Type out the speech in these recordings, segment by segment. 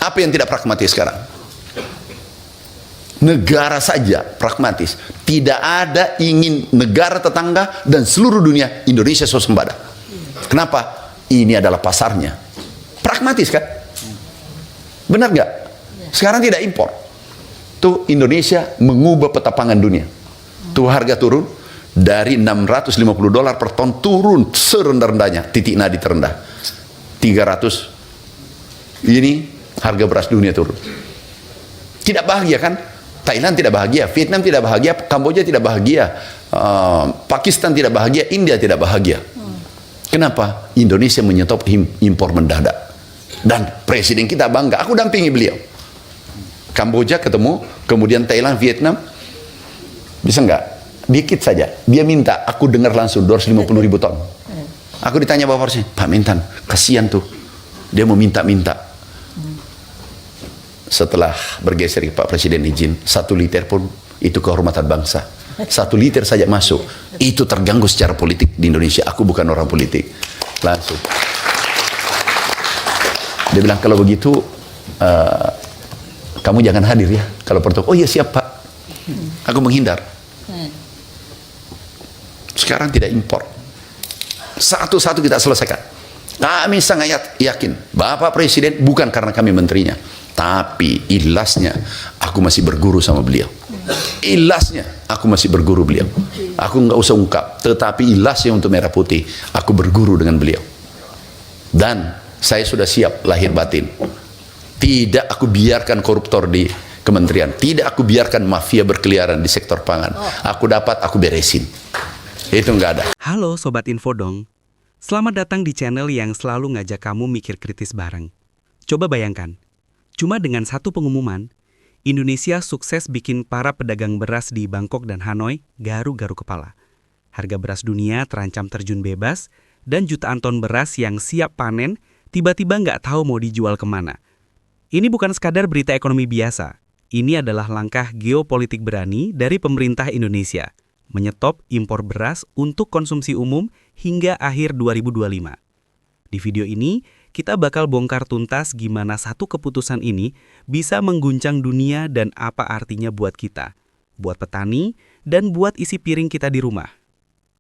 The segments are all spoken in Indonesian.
Apa yang tidak pragmatis sekarang? Negara saja pragmatis. Tidak ada ingin negara tetangga dan seluruh dunia Indonesia swasembada. Kenapa? Ini adalah pasarnya. Pragmatis kan? Benar nggak? Sekarang tidak impor. Tuh Indonesia mengubah peta pangan dunia. Tuh harga turun dari $650 per ton turun serendah-rendahnya, titik nadi terendah. 300. Ini harga beras dunia turun. Tidak bahagia kan? Thailand tidak bahagia, Vietnam tidak bahagia, Kamboja tidak bahagia, Pakistan tidak bahagia, India tidak bahagia. Kenapa? Indonesia menyetop impor mendadak. Dan presiden kita bangga, aku dampingi beliau. Kamboja ketemu, kemudian Thailand, Vietnam, bisa nggak? Dikit saja. Dia minta, aku dengar langsung 250.000 ton. Aku ditanya Bapak Presiden, Pak Mentan, kasihan tuh. Dia mau minta-minta. Setelah bergeser Pak Presiden izin, 1 liter pun itu kehormatan bangsa. 1 liter saja masuk, itu terganggu secara politik di Indonesia. Aku bukan orang politik. Langsung. Dia bilang, kalau begitu, kamu jangan hadir ya. Kalau pertemuan, oh iya siap Pak. Aku menghindar. Sekarang tidak impor. Satu-satu kita selesaikan. Kami sangat yakin, Bapak Presiden bukan karena kami menterinya. Tapi ilasnya aku masih berguru sama beliau. Ilasnya aku masih berguru beliau. Aku nggak usah ungkap, tetapi ilasnya untuk merah putih aku berguru dengan beliau. Dan saya sudah siap lahir batin. Tidak aku biarkan koruptor di kementerian. Tidak aku biarkan mafia berkeliaran di sektor pangan. Aku dapat, aku beresin. Itu nggak ada. Halo Sobat Infodong. Selamat datang di channel yang selalu ngajak kamu mikir kritis bareng. Coba bayangkan. Cuma dengan satu pengumuman, Indonesia sukses bikin para pedagang beras di Bangkok dan Hanoi garu-garu kepala. Harga beras dunia terancam terjun bebas, dan jutaan ton beras yang siap panen tiba-tiba nggak tahu mau dijual kemana. Ini bukan sekadar berita ekonomi biasa. Ini adalah langkah geopolitik berani dari pemerintah Indonesia, menyetop impor beras untuk konsumsi umum hingga akhir 2025. Di video ini, kita bakal bongkar tuntas gimana satu keputusan ini bisa mengguncang dunia dan apa artinya buat kita, buat petani, dan buat isi piring kita di rumah.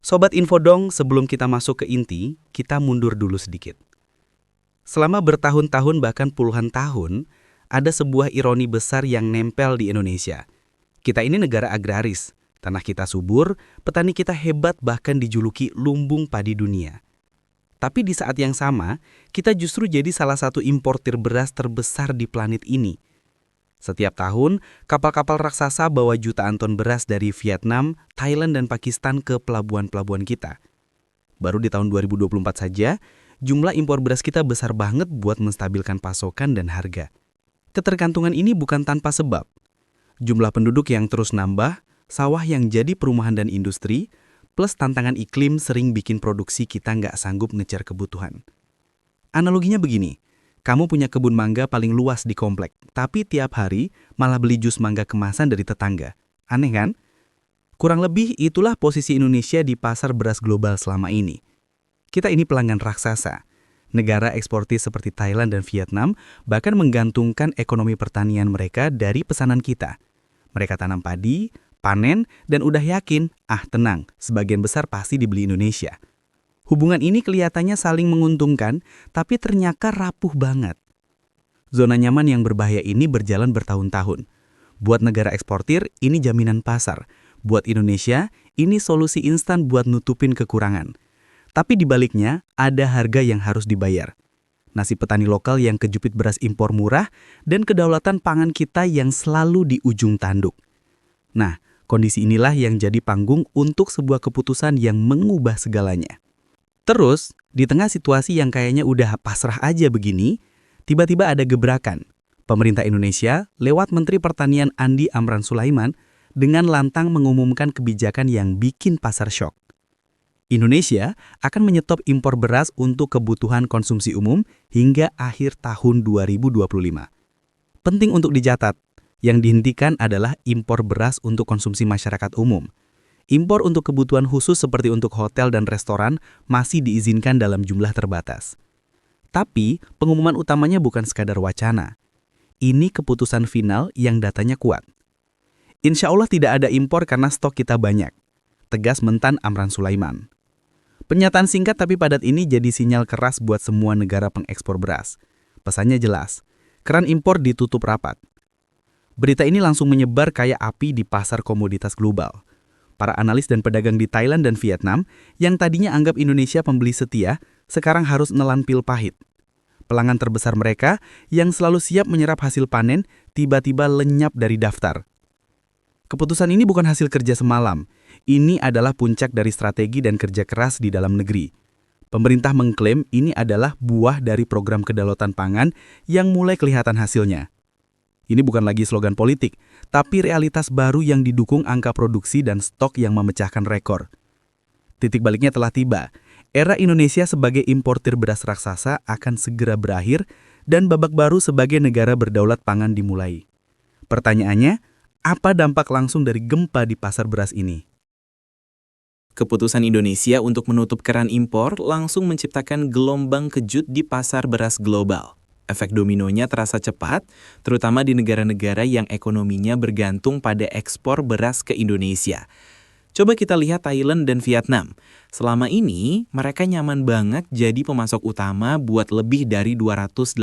Sobat Infodong, sebelum kita masuk ke inti, kita mundur dulu sedikit. Selama bertahun-tahun bahkan puluhan tahun, ada sebuah ironi besar yang nempel di Indonesia. Kita ini negara agraris, tanah kita subur, petani kita hebat bahkan dijuluki lumbung padi dunia. Tapi di saat yang sama, kita justru jadi salah satu importir beras terbesar di planet ini. Setiap tahun, kapal-kapal raksasa bawa jutaan ton beras dari Vietnam, Thailand, dan Pakistan ke pelabuhan-pelabuhan kita. Baru di tahun 2024 saja, jumlah impor beras kita besar banget buat menstabilkan pasokan dan harga. Ketergantungan ini bukan tanpa sebab. Jumlah penduduk yang terus nambah, sawah yang jadi perumahan dan industri, plus tantangan iklim sering bikin produksi kita nggak sanggup ngejar kebutuhan. Analoginya begini, kamu punya kebun mangga paling luas di komplek, tapi tiap hari malah beli jus mangga kemasan dari tetangga. Aneh kan? Kurang lebih itulah posisi Indonesia di pasar beras global selama ini. Kita ini pelanggan raksasa. Negara eksportir seperti Thailand dan Vietnam bahkan menggantungkan ekonomi pertanian mereka dari pesanan kita. Mereka tanam padi, panen, dan udah yakin, tenang, sebagian besar pasti dibeli Indonesia. Hubungan ini kelihatannya saling menguntungkan, tapi ternyata rapuh banget. Zona nyaman yang berbahaya ini berjalan bertahun-tahun. Buat negara eksportir, ini jaminan pasar. Buat Indonesia, ini solusi instan buat nutupin kekurangan. Tapi di baliknya, ada harga yang harus dibayar. Nasib petani lokal yang kejepit beras impor murah, dan kedaulatan pangan kita yang selalu di ujung tanduk. Nah, kondisi inilah yang jadi panggung untuk sebuah keputusan yang mengubah segalanya. Terus, di tengah situasi yang kayaknya udah pasrah aja begini, tiba-tiba ada gebrakan. Pemerintah Indonesia lewat Menteri Pertanian Andi Amran Sulaiman dengan lantang mengumumkan kebijakan yang bikin pasar syok. Indonesia akan menyetop impor beras untuk kebutuhan konsumsi umum hingga akhir tahun 2025. Penting untuk dicatat, yang dihentikan adalah impor beras untuk konsumsi masyarakat umum. Impor untuk kebutuhan khusus seperti untuk hotel dan restoran masih diizinkan dalam jumlah terbatas. Tapi, pengumuman utamanya bukan sekadar wacana. Ini keputusan final yang datanya kuat. Insya Allah tidak ada impor karena stok kita banyak. Tegas Mentan Amran Sulaiman. Pernyataan singkat tapi padat ini jadi sinyal keras buat semua negara pengekspor beras. Pesannya jelas, keran impor ditutup rapat. Berita ini langsung menyebar kayak api di pasar komoditas global. Para analis dan pedagang di Thailand dan Vietnam yang tadinya anggap Indonesia pembeli setia, sekarang harus nelan pil pahit. Pelanggan terbesar mereka yang selalu siap menyerap hasil panen tiba-tiba lenyap dari daftar. Keputusan ini bukan hasil kerja semalam. Ini adalah puncak dari strategi dan kerja keras di dalam negeri. Pemerintah mengklaim ini adalah buah dari program kedaulatan pangan yang mulai kelihatan hasilnya. Ini bukan lagi slogan politik, tapi realitas baru yang didukung angka produksi dan stok yang memecahkan rekor. Titik baliknya telah tiba. Era Indonesia sebagai importir beras raksasa akan segera berakhir dan babak baru sebagai negara berdaulat pangan dimulai. Pertanyaannya, apa dampak langsung dari gempa di pasar beras ini? Keputusan Indonesia untuk menutup keran impor langsung menciptakan gelombang kejut di pasar beras global. Efek dominonya terasa cepat, terutama di negara-negara yang ekonominya bergantung pada ekspor beras ke Indonesia. Coba kita lihat Thailand dan Vietnam. Selama ini, mereka nyaman banget jadi pemasok utama buat lebih dari 280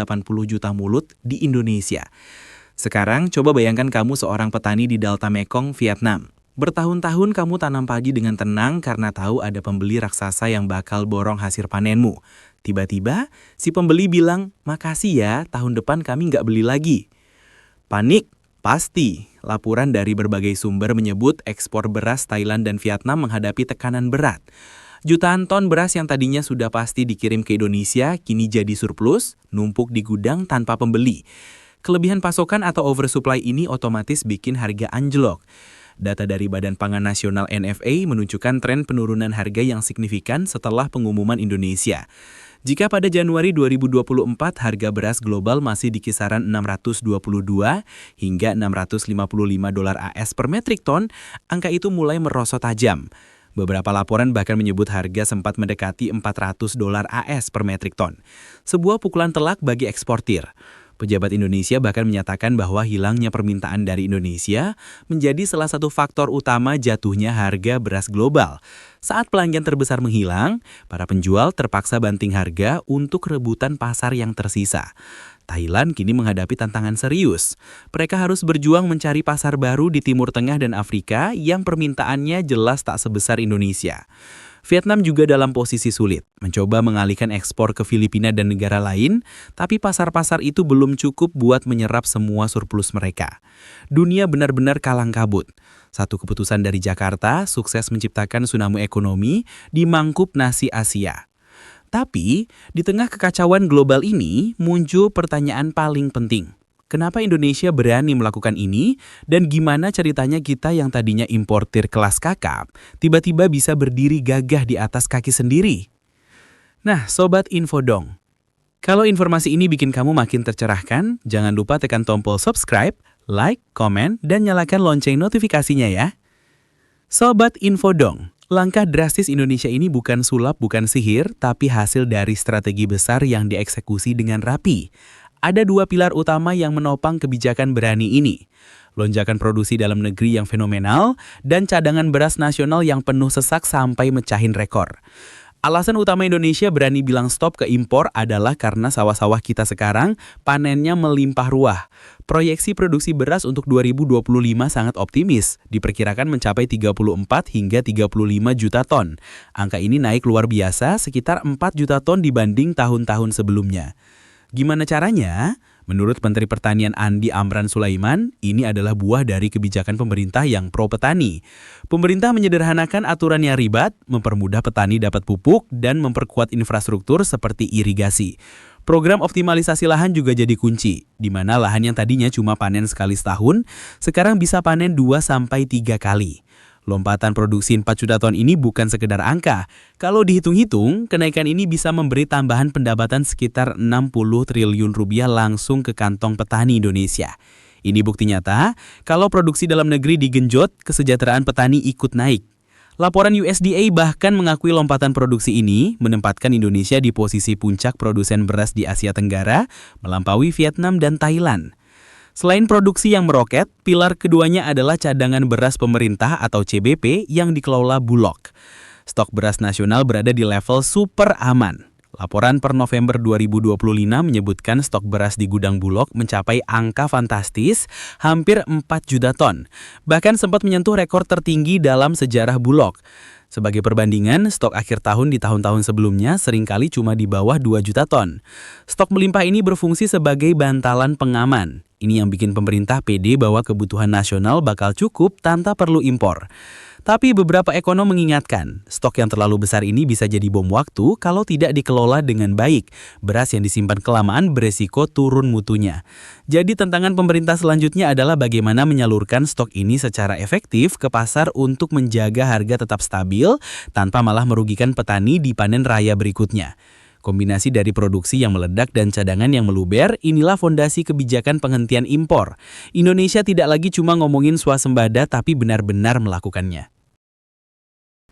juta mulut di Indonesia. Sekarang, coba bayangkan kamu seorang petani di Delta Mekong, Vietnam. Bertahun-tahun kamu tanam padi dengan tenang karena tahu ada pembeli raksasa yang bakal borong hasil panenmu. Tiba-tiba, si pembeli bilang, "Makasih ya, tahun depan kami nggak beli lagi." Panik? Pasti. Laporan dari berbagai sumber menyebut ekspor beras Thailand dan Vietnam menghadapi tekanan berat. Jutaan ton beras yang tadinya sudah pasti dikirim ke Indonesia, kini jadi surplus, numpuk di gudang tanpa pembeli. Kelebihan pasokan atau oversupply ini otomatis bikin harga anjlok. Data dari Badan Pangan Nasional NFA menunjukkan tren penurunan harga yang signifikan setelah pengumuman Indonesia. Jika pada Januari 2024 harga beras global masih di kisaran 622 hingga 655 dolar AS per metrik ton, angka itu mulai merosot tajam. Beberapa laporan bahkan menyebut harga sempat mendekati 400 dolar AS per metrik ton. Sebuah pukulan telak bagi eksportir. Pejabat Indonesia bahkan menyatakan bahwa hilangnya permintaan dari Indonesia menjadi salah satu faktor utama jatuhnya harga beras global. Saat pelanggan terbesar menghilang, para penjual terpaksa banting harga untuk rebutan pasar yang tersisa. Thailand kini menghadapi tantangan serius. Mereka harus berjuang mencari pasar baru di Timur Tengah dan Afrika yang permintaannya jelas tak sebesar Indonesia. Vietnam juga dalam posisi sulit, mencoba mengalihkan ekspor ke Filipina dan negara lain, tapi pasar-pasar itu belum cukup buat menyerap semua surplus mereka. Dunia benar-benar kalang kabut. Satu keputusan dari Jakarta sukses menciptakan tsunami ekonomi di mangkup nasi Asia. Tapi, di tengah kekacauan global ini, muncul pertanyaan paling penting. Kenapa Indonesia berani melakukan ini, dan gimana ceritanya kita yang tadinya importir kelas kakap, tiba-tiba bisa berdiri gagah di atas kaki sendiri? Nah, Sobat Infodong, kalau informasi ini bikin kamu makin tercerahkan, jangan lupa tekan tombol subscribe, like, komen, dan nyalakan lonceng notifikasinya ya. Sobat Infodong, langkah drastis Indonesia ini bukan sulap, bukan sihir, tapi hasil dari strategi besar yang dieksekusi dengan rapi. Ada dua pilar utama yang menopang kebijakan berani ini. Lonjakan produksi dalam negeri yang fenomenal dan cadangan beras nasional yang penuh sesak sampai mecahin rekor. Alasan utama Indonesia berani bilang stop ke impor adalah karena sawah-sawah kita sekarang panennya melimpah ruah. Proyeksi produksi beras untuk 2025 sangat optimis, diperkirakan mencapai 34 hingga 35 juta ton. Angka ini naik luar biasa sekitar 4 juta ton dibanding tahun-tahun sebelumnya. Gimana caranya? Menurut Menteri Pertanian Andi Amran Sulaiman, ini adalah buah dari kebijakan pemerintah yang pro petani. Pemerintah menyederhanakan aturan yang ribet, mempermudah petani dapat pupuk, dan memperkuat infrastruktur seperti irigasi. Program optimalisasi lahan juga jadi kunci, di mana lahan yang tadinya cuma panen sekali setahun, sekarang bisa panen 2-3 kali. Lompatan produksi 4 juta ton ini bukan sekedar angka. Kalau dihitung-hitung, kenaikan ini bisa memberi tambahan pendapatan sekitar 60 triliun rupiah langsung ke kantong petani Indonesia. Ini bukti nyata, kalau produksi dalam negeri digenjot, kesejahteraan petani ikut naik. Laporan USDA bahkan mengakui lompatan produksi ini menempatkan Indonesia di posisi puncak produsen beras di Asia Tenggara, melampaui Vietnam dan Thailand. Selain produksi yang meroket, pilar keduanya adalah cadangan beras pemerintah atau CBP yang dikelola Bulog. Stok beras nasional berada di level super aman. Laporan per November 2025 menyebutkan stok beras di gudang Bulog mencapai angka fantastis, hampir 4 juta ton. Bahkan sempat menyentuh rekor tertinggi dalam sejarah Bulog. Sebagai perbandingan, stok akhir tahun di tahun-tahun sebelumnya seringkali cuma di bawah 2 juta ton. Stok melimpah ini berfungsi sebagai bantalan pengaman. Ini yang bikin pemerintah pede bahwa kebutuhan nasional bakal cukup tanpa perlu impor. Tapi beberapa ekonom mengingatkan, stok yang terlalu besar ini bisa jadi bom waktu kalau tidak dikelola dengan baik. Beras yang disimpan kelamaan beresiko turun mutunya. Jadi tantangan pemerintah selanjutnya adalah bagaimana menyalurkan stok ini secara efektif ke pasar untuk menjaga harga tetap stabil tanpa malah merugikan petani di panen raya berikutnya. Kombinasi dari produksi yang meledak dan cadangan yang meluber, inilah fondasi kebijakan penghentian impor. Indonesia tidak lagi cuma ngomongin swasembada tapi benar-benar melakukannya.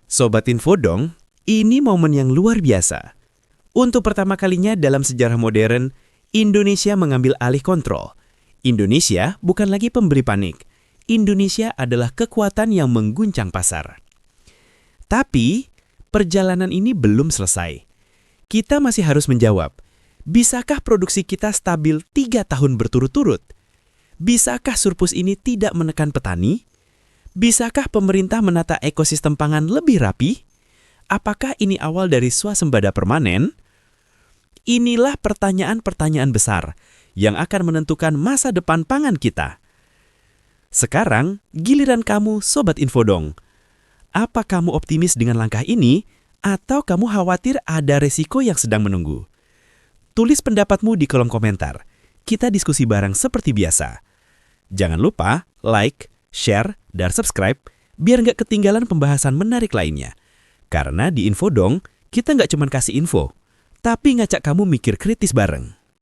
Sobat Infodong, ini momen yang luar biasa. Untuk pertama kalinya dalam sejarah modern, Indonesia mengambil alih kontrol. Indonesia bukan lagi pemberi panik. Indonesia adalah kekuatan yang mengguncang pasar. Tapi, perjalanan ini belum selesai. Kita masih harus menjawab, bisakah produksi kita stabil 3 tahun berturut-turut? Bisakah surplus ini tidak menekan petani? Bisakah pemerintah menata ekosistem pangan lebih rapi? Apakah ini awal dari swasembada permanen? Inilah pertanyaan-pertanyaan besar yang akan menentukan masa depan pangan kita. Sekarang, giliran kamu, Sobat Infodong. Apa kamu optimis dengan langkah ini? Atau kamu khawatir ada resiko yang sedang menunggu? Tulis pendapatmu di kolom komentar. Kita diskusi bareng seperti biasa. Jangan lupa like, share, dan subscribe biar nggak ketinggalan pembahasan menarik lainnya. Karena di Infodong, kita nggak cuma kasih info, tapi ngajak kamu mikir kritis bareng.